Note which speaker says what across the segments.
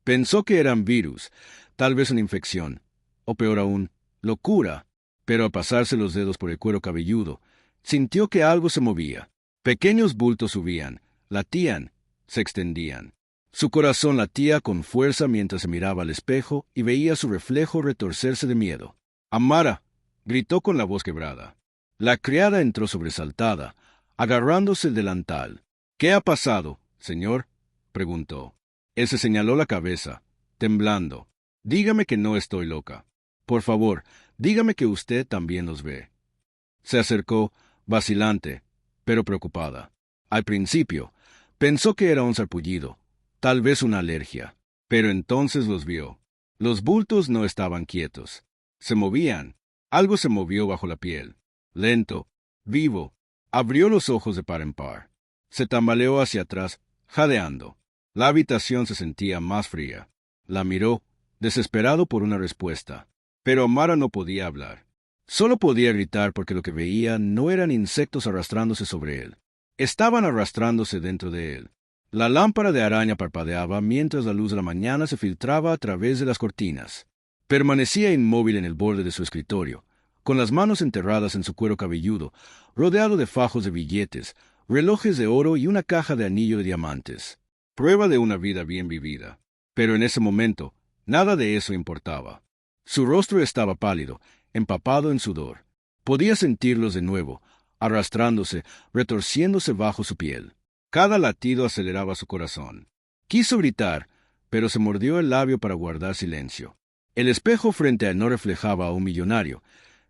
Speaker 1: Pensó que eran virus, tal vez una infección, o peor aún, locura, pero al pasarse los dedos por el cuero cabelludo, sintió que algo se movía. Pequeños bultos subían, latían, se extendían. Su corazón latía con fuerza mientras se miraba al espejo y veía su reflejo retorcerse de miedo. «Amara», gritó con la voz quebrada. La criada entró sobresaltada, agarrándose el delantal. «¿Qué ha pasado, señor?», preguntó. Él se señaló la cabeza, temblando. «Dígame que no estoy loca. Por favor, dígame que usted también los ve». Se acercó, vacilante, pero preocupada. Al principio, pensó que era un sarpullido, tal vez una alergia, pero entonces los vio. Los bultos no estaban quietos. Se movían. Algo se movió bajo la piel. Lento, vivo. Abrió los ojos de par en par. Se tambaleó hacia atrás, jadeando. La habitación se sentía más fría. La miró, desesperado por una respuesta. Pero Amara no podía hablar. Solo podía gritar porque lo que veía no eran insectos arrastrándose sobre él. Estaban arrastrándose dentro de él. La lámpara de araña parpadeaba mientras la luz de la mañana se filtraba a través de las cortinas. Permanecía inmóvil en el borde de su escritorio, con las manos enterradas en su cuero cabelludo, rodeado de fajos de billetes, relojes de oro y una caja de anillo de diamantes. Prueba de una vida bien vivida. Pero en ese momento, nada de eso importaba. Su rostro estaba pálido, empapado en sudor. Podía sentirlos de nuevo, arrastrándose, retorciéndose bajo su piel. Cada latido aceleraba su corazón. Quiso gritar, pero se mordió el labio para guardar silencio. El espejo frente a él no reflejaba a un millonario,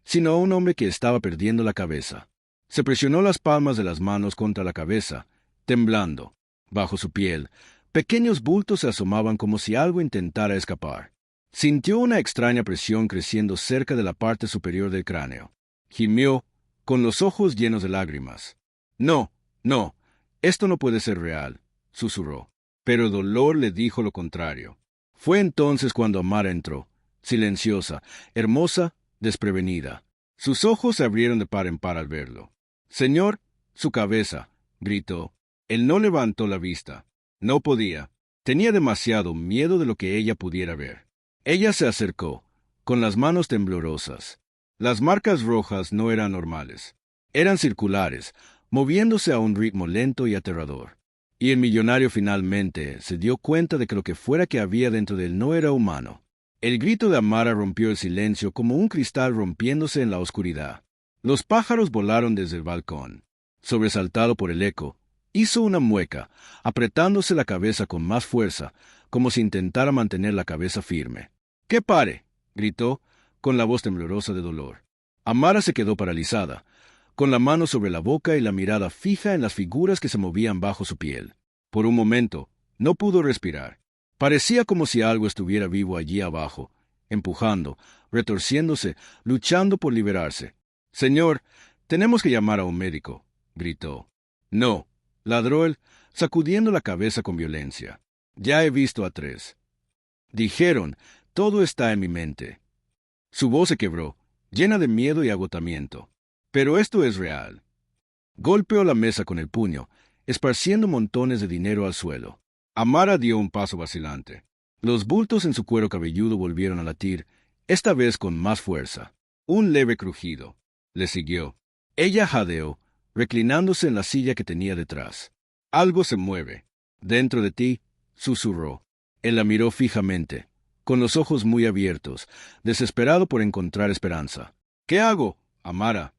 Speaker 1: sino a un hombre que estaba perdiendo la cabeza. Se presionó las palmas de las manos contra la cabeza, temblando. Bajo su piel, pequeños bultos se asomaban como si algo intentara escapar. Sintió una extraña presión creciendo cerca de la parte superior del cráneo. Gimió, con los ojos llenos de lágrimas. «No, no, esto no puede ser real», susurró. Pero el dolor le dijo lo contrario. Fue entonces cuando Amara entró, silenciosa, hermosa, desprevenida. Sus ojos se abrieron de par en par al verlo. «Señor, su cabeza», gritó. Él no levantó la vista. No podía. Tenía demasiado miedo de lo que ella pudiera ver. Ella se acercó, con las manos temblorosas. Las marcas rojas no eran normales. Eran circulares, moviéndose a un ritmo lento y aterrador. Y el millonario finalmente se dio cuenta de que lo que fuera que había dentro de él no era humano. El grito de Amara rompió el silencio como un cristal rompiéndose en la oscuridad. Los pájaros volaron desde el balcón. Sobresaltado por el eco, hizo una mueca, apretándose la cabeza con más fuerza, como si intentara mantener la cabeza firme. «¡Que pare!», gritó, con la voz temblorosa de dolor. Amara se quedó paralizada, con la mano sobre la boca y la mirada fija en las figuras que se movían bajo su piel. Por un momento, no pudo respirar. Parecía como si algo estuviera vivo allí abajo, empujando, retorciéndose, luchando por liberarse. «Señor, tenemos que llamar a un médico», gritó. «No», ladró él, sacudiendo la cabeza con violencia. «Ya he visto a 3. Dijeron, todo está en mi mente». Su voz se quebró, llena de miedo y agotamiento. «Pero esto es real». Golpeó la mesa con el puño, esparciendo montones de dinero al suelo. Amara dio un paso vacilante. Los bultos en su cuero cabelludo volvieron a latir, esta vez con más fuerza. Un leve crujido. Le siguió. Ella jadeó, reclinándose en la silla que tenía detrás. «Algo se mueve. Dentro de ti», susurró. Él la miró fijamente, con los ojos muy abiertos, desesperado por encontrar esperanza. «¿Qué hago, Amara?».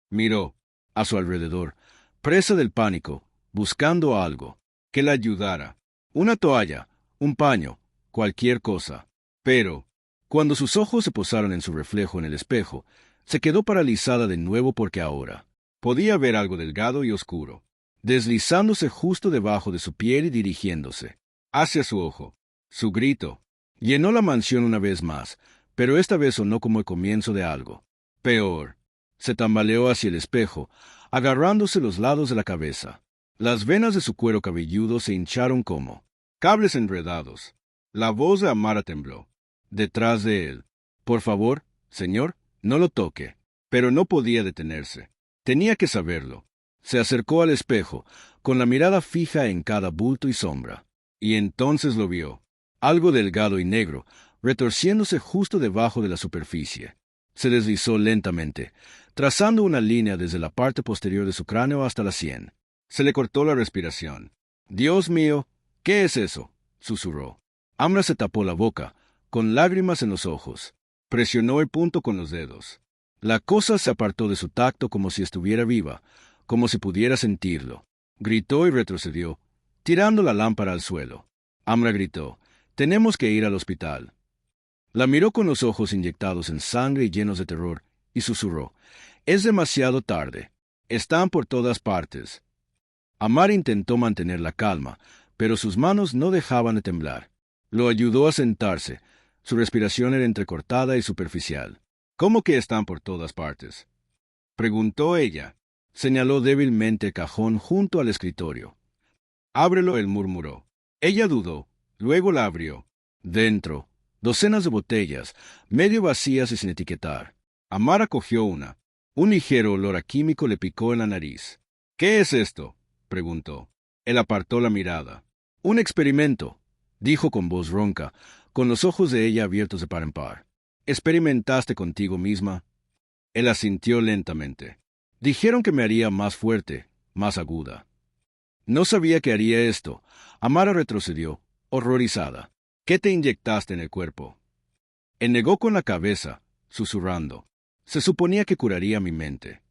Speaker 1: Miró a su alrededor, presa del pánico, buscando algo que la ayudara. Una toalla, un paño, cualquier cosa. Pero, cuando sus ojos se posaron en su reflejo en el espejo, se quedó paralizada de nuevo porque ahora podía ver algo delgado y oscuro, deslizándose justo debajo de su piel y dirigiéndose hacia su ojo. Su grito llenó la mansión una vez más, pero esta vez sonó como el comienzo de algo peor. Se tambaleó hacia el espejo, agarrándose los lados de la cabeza. Las venas de su cuero cabelludo se hincharon como cables enredados. La voz de Amara tembló. Detrás de él. «Por favor, señor, no lo toque». Pero no podía detenerse. Tenía que saberlo. Se acercó al espejo, con la mirada fija en cada bulto y sombra. Y entonces lo vio. algo delgado y negro, retorciéndose justo debajo de la superficie. Se deslizó lentamente, trazando una línea desde la parte posterior de su cráneo hasta la sien. Se le cortó la respiración. «Dios mío, ¿qué es eso?», susurró. Amra se tapó la boca, con lágrimas en los ojos. Presionó el punto con los dedos. La cosa se apartó de su tacto como si estuviera viva, como si pudiera sentirlo. Gritó y retrocedió, tirando la lámpara al suelo. Amra gritó: «Tenemos que ir al hospital». La miró con los ojos inyectados en sangre y llenos de terror, y susurró: «Es demasiado tarde. Están por todas partes». Amara intentó mantener la calma, pero sus manos no dejaban de temblar. Lo ayudó a sentarse. Su respiración era entrecortada y superficial. «¿Cómo que están por todas partes?», preguntó ella. Señaló débilmente el cajón junto al escritorio. «Ábrelo», él murmuró. Ella dudó. Luego la abrió. Dentro, docenas de botellas, medio vacías y sin etiquetar. Amara cogió una. Un ligero olor a químico le picó en la nariz. «¿Qué es esto?», preguntó. Él apartó la mirada. «Un experimento», dijo con voz ronca, con los ojos de ella abiertos de par en par. «¿Experimentaste contigo misma?». Él asintió lentamente. «Dijeron que me haría más fuerte, más aguda». «No sabía que haría esto». Amara retrocedió, horrorizada. «¿Qué te inyectaste en el cuerpo?». Él negó con la cabeza, susurrando. «Se suponía que curaría mi mente».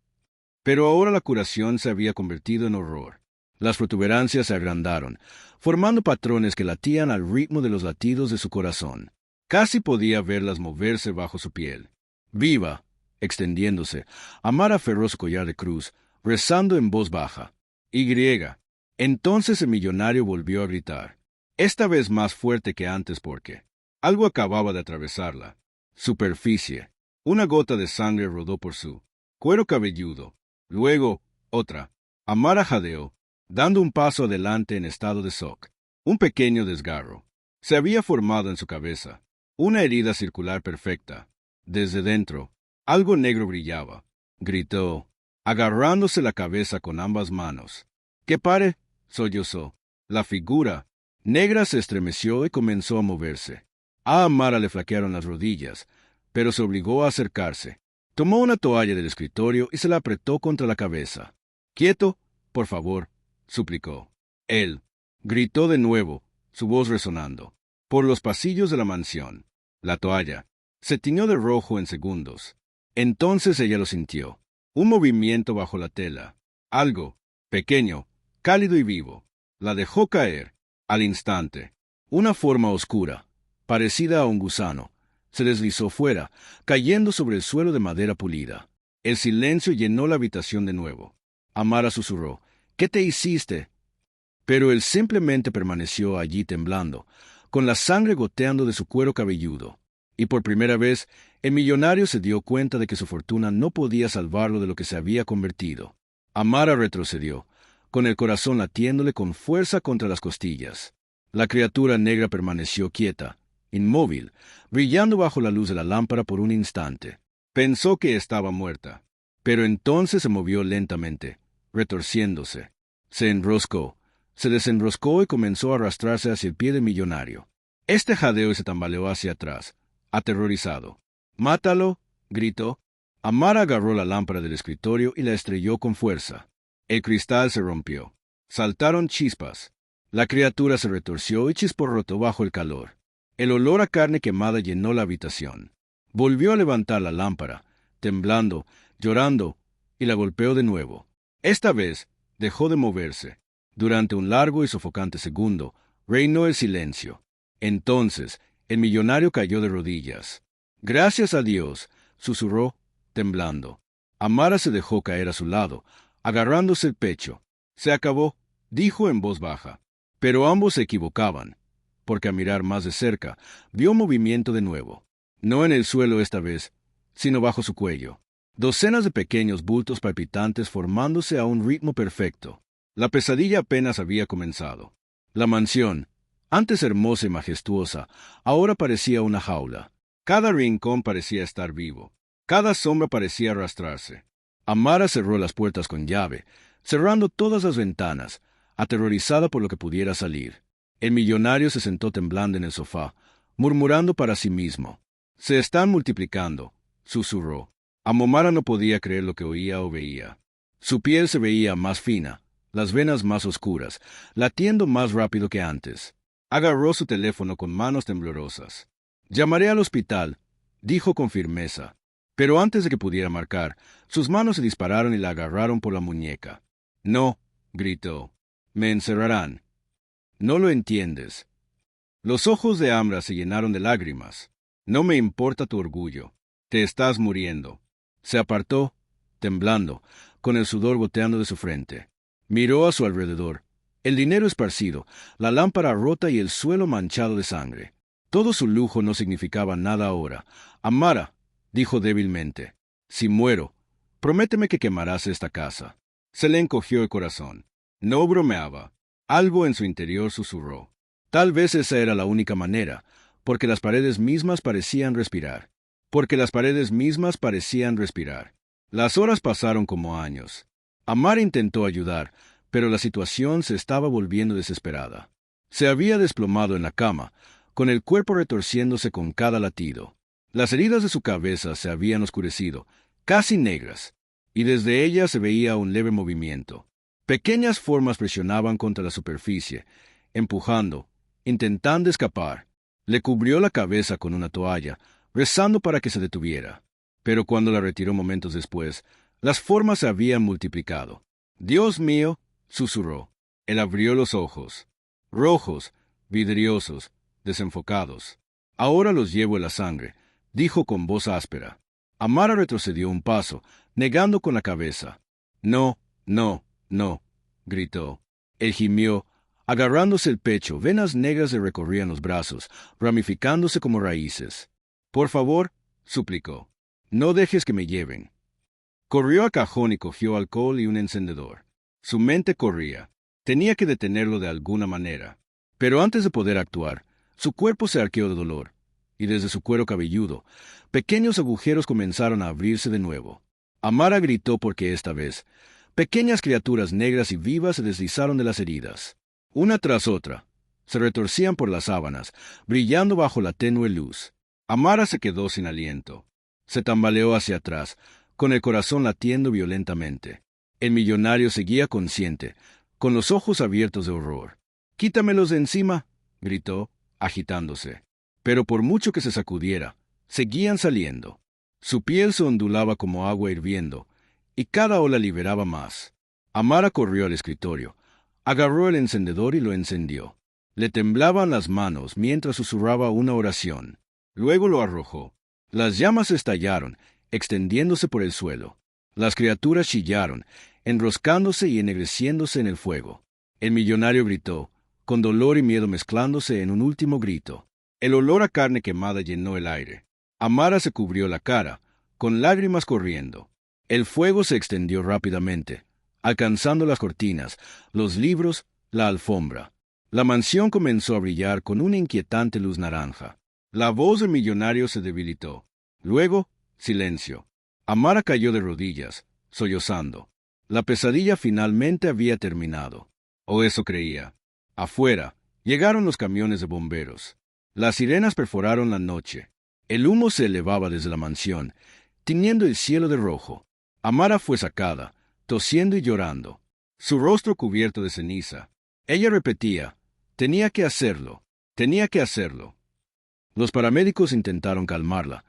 Speaker 1: Pero ahora la curación se había convertido en horror. Las protuberancias se agrandaron, formando patrones que latían al ritmo de los latidos de su corazón. Casi podía verlas moverse bajo su piel. Viva, extendiéndose, Amara aferró su collar de cruz, rezando en voz baja. «Y». Entonces el millonario volvió a gritar, esta vez más fuerte que antes porque algo acababa de atravesarla. Superficie. Una gota de sangre rodó por su cuero cabelludo. Luego, otra. Amara jadeó, dando un paso adelante en estado de shock. Un pequeño desgarro se había formado en su cabeza. Una herida circular perfecta. Desde dentro, algo negro brillaba. Gritó, agarrándose la cabeza con ambas manos. «¡Que pare!», sollozó. La figura negra se estremeció y comenzó a moverse. A Amara le flaquearon las rodillas, pero se obligó a acercarse. Tomó una toalla del escritorio y se la apretó contra la cabeza. «Quieto, por favor», suplicó. Él gritó de nuevo, su voz resonando, por los pasillos de la mansión. La toalla se tiñó de rojo en segundos. Entonces ella lo sintió. Un movimiento bajo la tela. Algo pequeño, cálido y vivo. La dejó caer. Al instante, una forma oscura, parecida a un gusano, se deslizó fuera, cayendo sobre el suelo de madera pulida. El silencio llenó la habitación de nuevo. Amara susurró, «¿Qué te hiciste?». Pero él simplemente permaneció allí temblando, con la sangre goteando de su cuero cabelludo. Y por primera vez, el millonario se dio cuenta de que su fortuna no podía salvarlo de lo que se había convertido. Amara retrocedió, con el corazón latiéndole con fuerza contra las costillas. La criatura negra permaneció quieta, inmóvil, brillando bajo la luz de la lámpara por un instante. Pensó que estaba muerta, pero entonces se movió lentamente, retorciéndose. Se enroscó, se desenroscó y comenzó a arrastrarse hacia el pie del millonario. Este jadeó y se tambaleó hacia atrás, aterrorizado. «¡Mátalo!», gritó. Amara agarró la lámpara del escritorio y la estrelló con fuerza. El cristal se rompió. Saltaron chispas. La criatura se retorció y chisporrotó bajo el calor. El olor a carne quemada llenó la habitación. Volvió a levantar la lámpara, temblando, llorando, y la golpeó de nuevo. Esta vez dejó de moverse. Durante un largo y sofocante segundo, reinó el silencio. Entonces, el millonario cayó de rodillas. «Gracias a Dios», susurró, temblando. Amara se dejó caer a su lado, agarrándose el pecho. «Se acabó», dijo en voz baja. Pero ambos se equivocaban, porque a mirar más de cerca, vio movimiento de nuevo. No en el suelo esta vez, sino bajo su cuello. Docenas de pequeños bultos palpitantes formándose a un ritmo perfecto. La pesadilla apenas había comenzado. La mansión, antes hermosa y majestuosa, ahora parecía una jaula. Cada rincón parecía estar vivo. Cada sombra parecía arrastrarse. Amara cerró las puertas con llave, cerrando todas las ventanas, aterrorizada por lo que pudiera salir. El millonario se sentó temblando en el sofá, murmurando para sí mismo. Se están multiplicando, susurró. Amomara no podía creer lo que oía o veía. Su piel se veía más fina, las venas más oscuras, latiendo más rápido que antes. Agarró su teléfono con manos temblorosas. Llamaré al hospital, dijo con firmeza. Pero antes de que pudiera marcar, sus manos se dispararon y la agarraron por la muñeca. No, gritó. Me encerrarán. No lo entiendes. Los ojos de Amra se llenaron de lágrimas. No me importa tu orgullo. Te estás muriendo. Se apartó, temblando, con el sudor goteando de su frente. Miró a su alrededor. El dinero esparcido, la lámpara rota y el suelo manchado de sangre. Todo su lujo no significaba nada ahora. Amara, dijo débilmente, si muero, prométeme que quemarás esta casa. Se le encogió el corazón. No bromeaba. Algo en su interior susurró. Tal vez esa era la única manera, porque las paredes mismas parecían respirar. Las horas pasaron como años. Amara intentó ayudar, pero la situación se estaba volviendo desesperada. Se había desplomado en la cama, con el cuerpo retorciéndose con cada latido. Las heridas de su cabeza se habían oscurecido, casi negras, y desde ellas se veía un leve movimiento. Pequeñas formas presionaban contra la superficie, empujando, intentando escapar. Le cubrió la cabeza con una toalla, rezando para que se detuviera. Pero cuando la retiró momentos después, las formas se habían multiplicado. «Dios mío», susurró. Él abrió los ojos. Rojos, vidriosos, desenfocados. «Ahora los llevo en la sangre», dijo con voz áspera. Amara retrocedió un paso, negando con la cabeza. «No, no, no», gritó. Él gimió, agarrándose el pecho, venas negras le recorrían los brazos, ramificándose como raíces. «Por favor», suplicó, «no dejes que me lleven». Corrió al cajón y cogió alcohol y un encendedor. Su mente corría. Tenía que detenerlo de alguna manera. Pero antes de poder actuar, su cuerpo se arqueó de dolor, y desde su cuero cabelludo, pequeños agujeros comenzaron a abrirse de nuevo. Amara gritó porque esta vez, pequeñas criaturas negras y vivas se deslizaron de las heridas. Una tras otra, se retorcían por las sábanas, brillando bajo la tenue luz. Amara se quedó sin aliento. Se tambaleó hacia atrás, con el corazón latiendo violentamente. El millonario seguía consciente, con los ojos abiertos de horror. «Quítamelos de encima», gritó, agitándose. Pero por mucho que se sacudiera, seguían saliendo. Su piel se ondulaba como agua hirviendo, y cada ola liberaba más. Amara corrió al escritorio, agarró el encendedor y lo encendió. Le temblaban las manos mientras susurraba una oración. Luego lo arrojó. Las llamas estallaron, extendiéndose por el suelo. Las criaturas chillaron, enroscándose y ennegreciéndose en el fuego. El millonario gritó, con dolor y miedo mezclándose en un último grito. El olor a carne quemada llenó el aire. Amara se cubrió la cara, con lágrimas corriendo. El fuego se extendió rápidamente, alcanzando las cortinas, los libros, la alfombra. La mansión comenzó a brillar con una inquietante luz naranja. La voz del millonario se debilitó. Luego, silencio. Amara cayó de rodillas, sollozando. La pesadilla finalmente había terminado. O eso creía. Afuera, llegaron los camiones de bomberos. Las sirenas perforaron la noche. El humo se elevaba desde la mansión, tiñendo el cielo de rojo. Amara fue sacada, tosiendo y llorando, su rostro cubierto de ceniza. Ella repetía, tenía que hacerlo. Los paramédicos intentaron calmarla,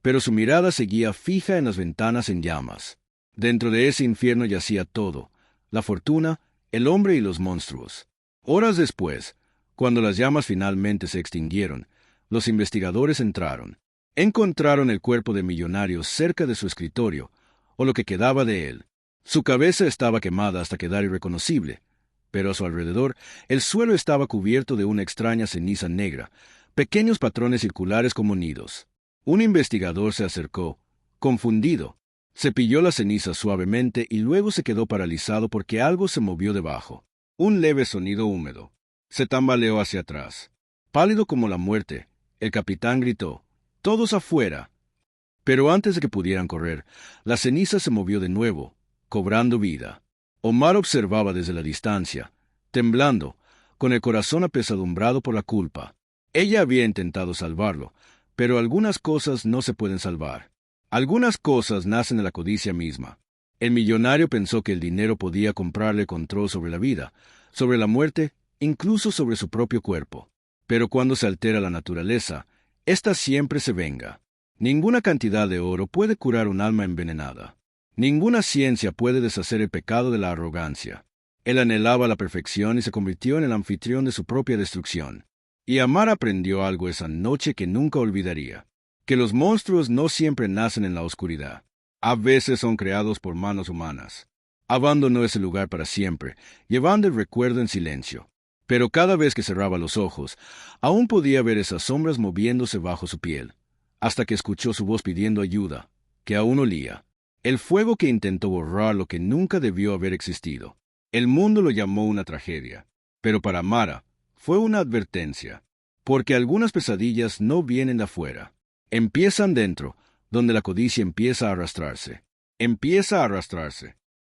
Speaker 1: pero su mirada seguía fija en las ventanas en llamas. Dentro de ese infierno yacía todo, la fortuna, el hombre y los monstruos. Horas después, cuando las llamas finalmente se extinguieron, los investigadores entraron. Encontraron el cuerpo de millonario cerca de su escritorio, o lo que quedaba de él. Su cabeza estaba quemada hasta quedar irreconocible, pero a su alrededor el suelo estaba cubierto de una extraña ceniza negra, pequeños patrones circulares como nidos. Un investigador se acercó, confundido. Cepilló la ceniza suavemente y luego se quedó paralizado porque algo se movió debajo. Un leve sonido húmedo. Se tambaleó hacia atrás. Pálido como la muerte, el capitán gritó, «¡Todos afuera!». Pero antes de que pudieran correr, la ceniza se movió de nuevo, cobrando vida. Omar observaba desde la distancia, temblando, con el corazón apesadumbrado por la culpa. Ella había intentado salvarlo, pero algunas cosas no se pueden salvar. Algunas cosas nacen de la codicia misma. El millonario pensó que el dinero podía comprarle control sobre la vida, sobre la muerte, incluso sobre su propio cuerpo. Pero cuando se altera la naturaleza, ésta siempre se venga. Ninguna cantidad de oro puede curar un alma envenenada. Ninguna ciencia puede deshacer el pecado de la arrogancia. Él anhelaba la perfección y se convirtió en el anfitrión de su propia destrucción. Y Amar aprendió algo esa noche que nunca olvidaría: que los monstruos no siempre nacen en la oscuridad. A veces son creados por manos humanas. Abandonó ese lugar para siempre, llevando el recuerdo en silencio. Pero cada vez que cerraba los ojos, aún podía ver esas sombras moviéndose bajo su piel, hasta que escuchó su voz pidiendo ayuda, que aún olía. El fuego que intentó borrar lo que nunca debió haber existido. El mundo lo llamó una tragedia, pero para Mara fue una advertencia, porque algunas pesadillas no vienen de afuera. Empiezan dentro, donde la codicia empieza a arrastrarse. Empieza a arrastrarse.